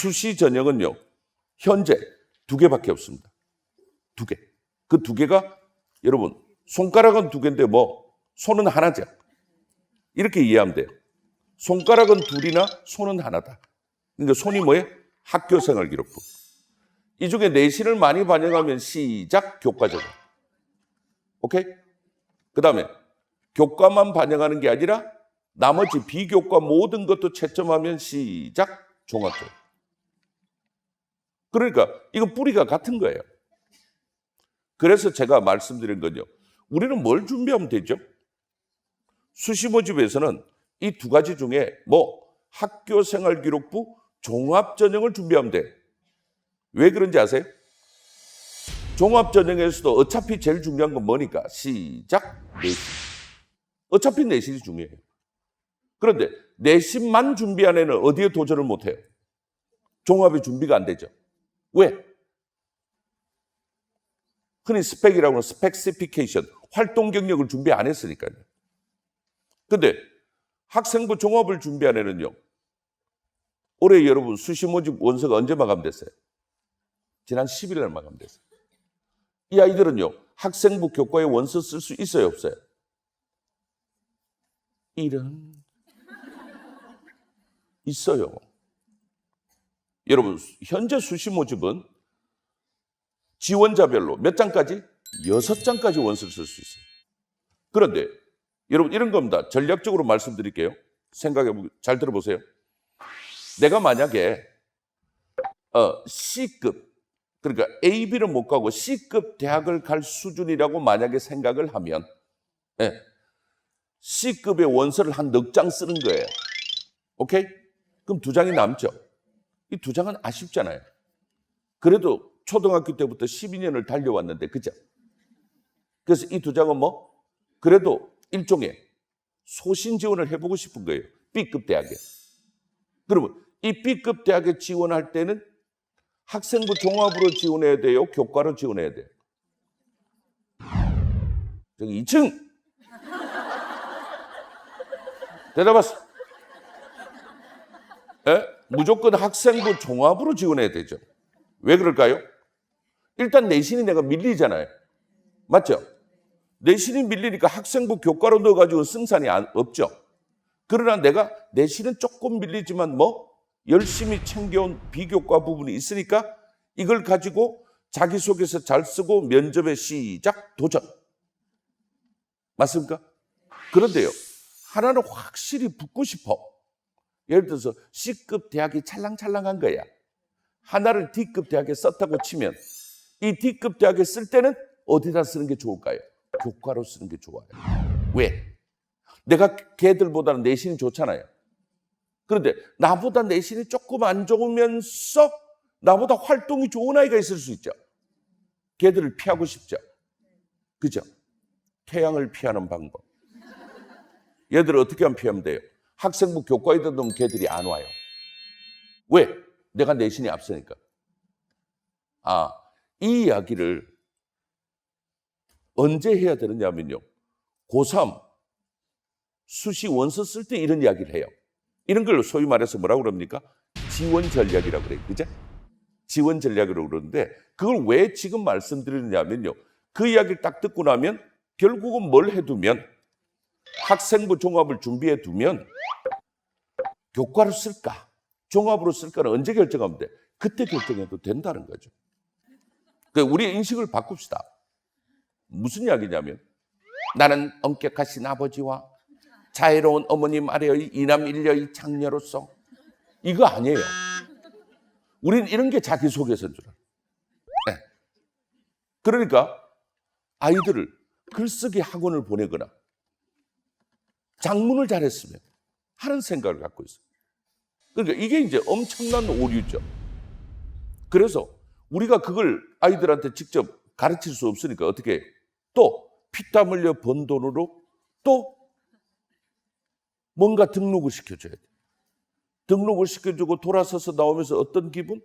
수시 전형은요, 현재 2개밖에 없습니다. 2개. 그 2개가 여러분, 손가락은 2개인데 손은 하나죠. 이렇게 이해하면 돼요. 손가락은 2이나 손은 하나다. 그러니까 손이 뭐예요? 학교생활기록부. 이 중에 내신을 많이 반영하면 시작 교과전형. 오케이? 그 다음에 교과만 반영하는 게 아니라 나머지 비교과 모든 것도 채점하면 시작 종합전형. 그러니까 이건 뿌리가 같은 거예요. 그래서 제가 말씀드린 건요. 우리는 뭘 준비하면 되죠? 수시 모집에서는 이 2가지 중에 학교생활기록부 종합전형을 준비하면 돼. 왜 그런지 아세요? 종합전형에서도 어차피 제일 중요한 건 뭐니까? 시작 내신. 어차피 내신이 중요해요. 그런데 내신만 준비한 애는 어디에 도전을 못해요? 종합이 준비가 안 되죠. 왜? 흔히 스펙이라고 하는 스펙시피케이션, 활동 경력을 준비 안 했으니까요. 근데 학생부 종합을 준비한 애는요. 올해 여러분 수시 모집 원서가 언제 마감됐어요? 지난 10일 날 마감됐어요. 이 아이들은요. 학생부 교과에 원서 쓸 수 있어요, 없어요? 이런 있어요. 여러분 현재 수시 모집은 지원자별로 몇 장까지? 6장까지 원서를 쓸 수 있어요. 그런데 여러분 이런 겁니다. 전략적으로 말씀드릴게요. 잘 들어보세요. 내가 만약에 C급, 그러니까 A, B는 못 가고 C급 대학을 갈 수준이라고 만약에 생각을 하면 C급의 원서를 한 4장 쓰는 거예요. 오케이? 그럼 2장이 남죠. 이 2장은 아쉽잖아요. 그래도 초등학교 때부터 12년을 달려왔는데, 그죠? 그래서 이 2장은 그래도 일종의 소신 지원을 해보고 싶은 거예요. B급 대학에. 그러면 이 B급 대학에 지원할 때는 학생부 종합으로 지원해야 돼요? 교과로 지원해야 돼요? 저기 2층! 대답하세요. 무조건 학생부 종합으로 지원해야 되죠. 왜 그럴까요? 일단 내신이 내가 밀리잖아요. 맞죠? 내신이 밀리니까 학생부 교과로 넣어가지고 승산이 없죠. 그러나 내가 내신은 조금 밀리지만 열심히 챙겨온 비교과 부분이 있으니까 이걸 가지고 자기소개서 잘 쓰고 면접에 시작 도전. 맞습니까? 그런데요. 하나는 확실히 붙고 싶어. 예를 들어서 C급 대학이 찰랑찰랑한 거야. 하나를 D급 대학에 썼다고 치면 이 D급 대학에 쓸 때는 어디다 쓰는 게 좋을까요? 교과로 쓰는 게 좋아요. 왜? 내가 걔들보다는 내신이 좋잖아요. 그런데 나보다 내신이 조금 안 좋으면서 나보다 활동이 좋은 아이가 있을 수 있죠. 걔들을 피하고 싶죠. 그죠? 태양을 피하는 방법. 얘들을 어떻게 하면 피하면 돼요? 학생부 교과에 넣으면 걔들이 안 와요. 왜? 내가 내신이 앞서니까. 이 이야기를 언제 해야 되느냐면요. 고3 수시 원서 쓸 때 이런 이야기를 해요. 이런 걸 소위 말해서 뭐라고 그럽니까? 지원 전략이라고 그래요. 그죠? 지원 전략이라고 그러는데 그걸 왜 지금 말씀드리느냐면요. 그 이야기를 딱 듣고 나면 결국은 뭘 해두면 학생부 종합을 준비해 두면 교과로 쓸까? 종합으로 쓸까는 언제 결정하면 돼? 그때 결정해도 된다는 거죠. 그러니까 우리의 인식을 바꿉시다. 무슨 이야기냐면 나는 엄격하신 아버지와 자애로운 어머님 아래의 이남일녀의 장녀로서 이거 아니에요. 우리는 이런 게 자기소개서인 줄 알아요. 네. 그러니까 아이들을 글쓰기 학원을 보내거나 작문을 잘했으면 하는 생각을 갖고 있어요. 그러니까 이게 이제 엄청난 오류죠. 그래서 우리가 그걸 아이들한테 직접 가르칠 수 없으니까 어떻게 해요? 또 피땀 흘려 번 돈으로 또 뭔가 등록을 시켜줘야 돼. 등록을 시켜주고 돌아서서 나오면서 어떤 기분?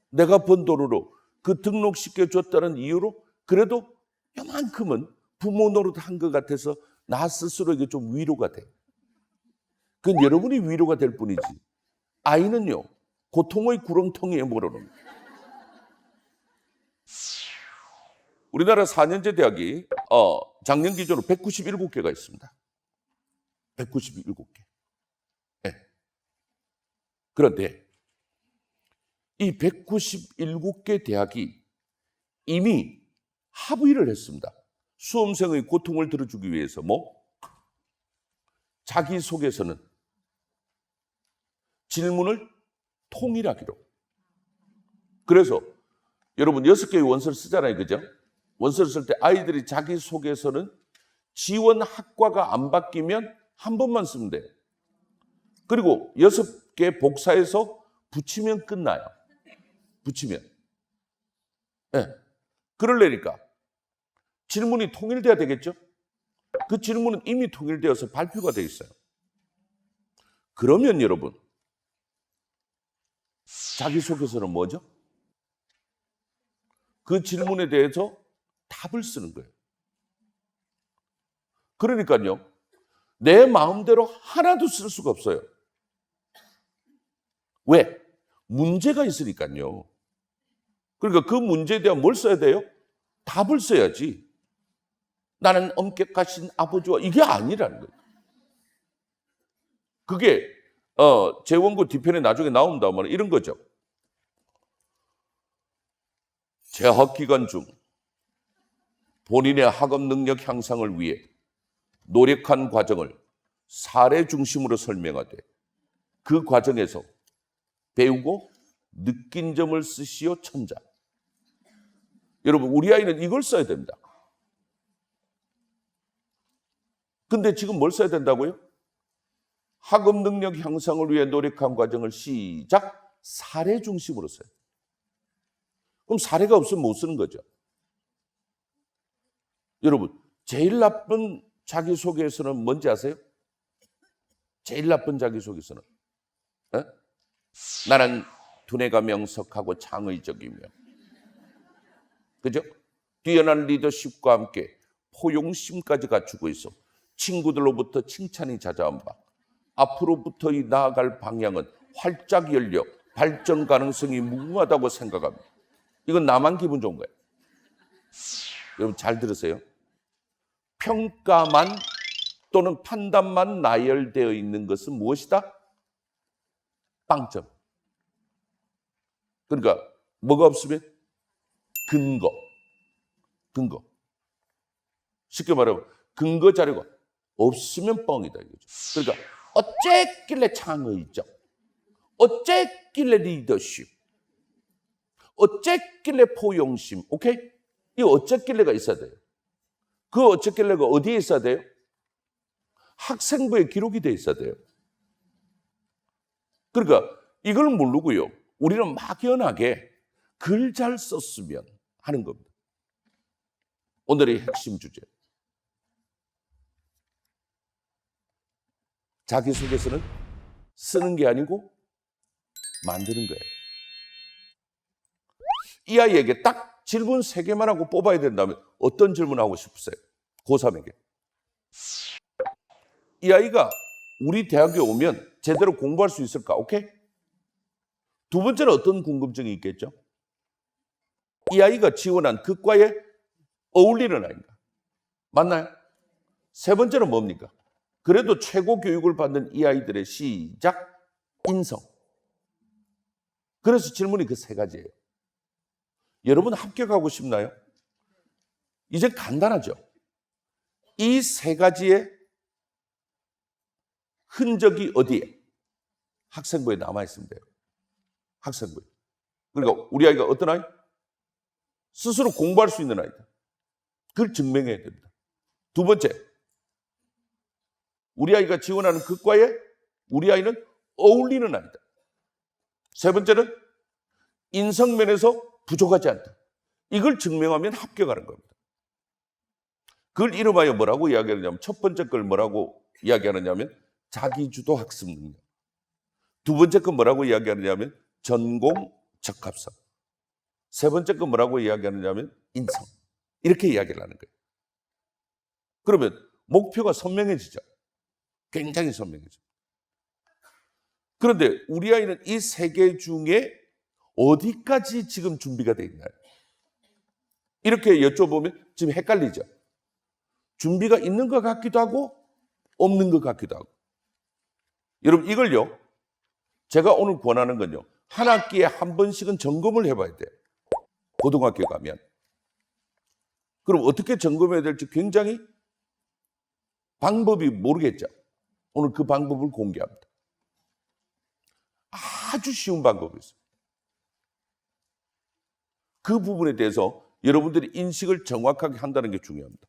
내가 번 돈으로 그 등록시켜줬다는 이유로 그래도 요만큼은 부모 노릇한 것 같아서 나 스스로에게 좀 위로가 돼. 그건 여러분이 위로가 될 뿐이지. 아이는요, 고통의 구렁텅이에 몰아넣는 거예요. 우리나라 4년제 대학이 작년 기준으로 197개가 있습니다. 197개. 네. 그런데 이 197개 대학이 이미 합의를 했습니다. 수험생의 고통을 들어주기 위해서 자기소개서는 질문을 통일하기로. 그래서 여러분 6개의 원서를 쓰잖아요. 그죠? 원서를 쓸 때 아이들이 자기소개서는 지원 학과가 안 바뀌면 한 번만 쓰면 돼요. 그리고 6개 복사해서 붙이면 끝나요. 붙이면. 네. 그러려니까 질문이 통일돼야 되겠죠? 그 질문은 이미 통일되어서 발표가 되어 있어요. 그러면 여러분, 자기소개서는 뭐죠? 그 질문에 대해서 답을 쓰는 거예요. 그러니까요, 내 마음대로 하나도 쓸 수가 없어요. 왜? 문제가 있으니까요. 그러니까 그 문제에 대한 뭘 써야 돼요? 답을 써야지. 나는 엄격하신 아버지와 이게 아니라는 거예요. 그게 재원고 뒤편에 나중에 나온다면 이런 거죠. 재학 기간 중 본인의 학업 능력 향상을 위해 노력한 과정을 사례 중심으로 설명하되 그 과정에서 배우고 느낀 점을 쓰시오 천자. 여러분, 우리 아이는 이걸 써야 됩니다. 근데 지금 뭘 써야 된다고요? 학업 능력 향상을 위해 노력한 과정을 시작 사례 중심으로 써요. 그럼 사례가 없으면 못 쓰는 거죠. 여러분, 제일 나쁜 자기소개서는 뭔지 아세요? 제일 나쁜 자기소개서는 나는 두뇌가 명석하고 창의적이며, 그죠? 뛰어난 리더십과 함께 포용심까지 갖추고 있어 친구들로부터 칭찬이 자자한 바, 앞으로부터 나아갈 방향은 활짝 열려 발전 가능성이 무궁하다고 생각합니다. 이건 나만 기분 좋은 거예요. 여러분 잘 들으세요. 평가만 또는 판단만 나열되어 있는 것은 무엇이다? 빵점. 그러니까 뭐가 없으면 근거. 쉽게 말하면 근거 자료가 없으면 뻥이다 이거죠. 그러니까 어쨌길래 창의적, 어쨌길래 리더십, 어쨌길래 포용심, 오케이? 이 어쨌길래가 있어야 돼요. 그 어쨌길래가 어디에 있어야 돼요? 학생부에 기록이 돼 있어야 돼요. 그러니까 이걸 모르고요, 우리는 막연하게 글 잘 썼으면 하는 겁니다. 오늘의 핵심 주제. 자기소개서는 쓰는 게 아니고 만드는 거예요. 이 아이에게 딱 질문 3개만 하고 뽑아야 된다면 어떤 질문하고 싶으세요? 고3에게. 이 아이가 우리 대학에 오면 제대로 공부할 수 있을까? 오케이? 두 번째는 어떤 궁금증이 있겠죠? 이 아이가 지원한 그 과에 어울리는 아이인가? 맞나요? 세 번째는 뭡니까? 그래도 최고 교육을 받는 이 아이들의 시작, 인성. 그래서 질문이 그 3가지예요. 여러분 합격하고 싶나요? 이제 간단하죠? 이 3가지의 흔적이 어디에? 학생부에 남아있으면 돼요. 학생부에. 그러니까 우리 아이가 어떤 아이? 스스로 공부할 수 있는 아이다. 그걸 증명해야 됩니다. 두 번째, 우리 아이가 지원하는 그 과에 우리 아이는 어울리는 아이다. 세 번째는 인성면에서 부족하지 않다. 이걸 증명하면 합격하는 겁니다. 그걸 이름하여 뭐라고 이야기하느냐면, 첫 번째 걸 뭐라고 이야기하느냐면 자기주도 학습 능력. 두 번째 건 뭐라고 이야기하느냐면 전공 적합성. 세 번째 건 뭐라고 이야기하느냐면 인성. 이렇게 이야기를 하는 거예요. 그러면 목표가 선명해지죠. 굉장히 선명해져. 그런데 우리 아이는 이 세 개 중에 어디까지 지금 준비가 돼 있나요? 이렇게 여쭤보면 지금 헷갈리죠. 준비가 있는 것 같기도 하고 없는 것 같기도 하고. 여러분 이걸요. 제가 오늘 권하는 건요. 한 학기에 한 번씩은 점검을 해봐야 돼요. 고등학교 가면. 그럼 어떻게 점검해야 될지 굉장히 방법이 모르겠죠. 오늘 그 방법을 공개합니다. 아주 쉬운 방법이 있어요. 그 부분에 대해서 여러분들이 인식을 정확하게 한다는 게 중요합니다.